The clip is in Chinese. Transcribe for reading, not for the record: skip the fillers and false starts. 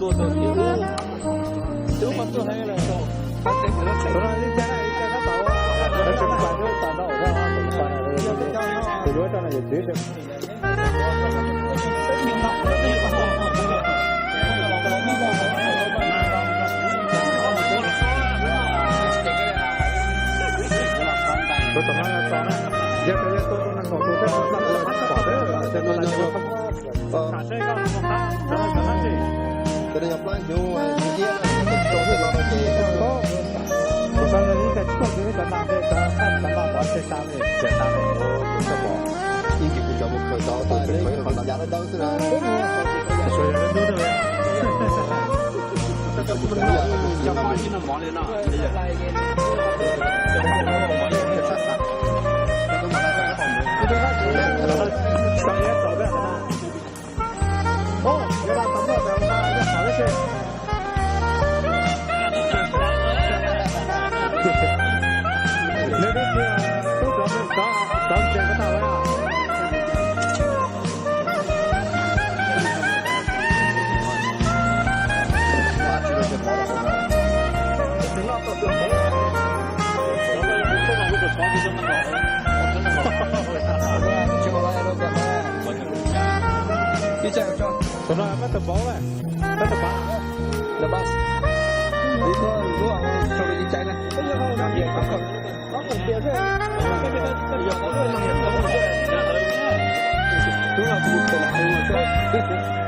做这铁路，这么做还有人说，他这个谁？我说你将来你在他找啊，那是反正找到我让他怎么办呢？我觉得这样也对的。我怎么找呢？也可以做那种做这样那搞的，这个那个，打这个我看，怎么去？ Jadi yang pelaju, dia betul lah macam. 我刚才你在做这个那个，咱把我这单位简单的我怎么？应该不叫不可到，但是可以看大家的都是人。所有人都这样。这个不能讲，叫发现了忙的那。商业早点的。哦，原来咱们这边好的是。那个是都专门咱这个单位啊。那这个是好的好的。行了，到这好了。然后不管如果床是这么搞的。 Hôm nay bắt tập bóng này, bắt tập bóng, là bác. Đi thôi, đúng không? Cho mình đi chạy này. Đúng là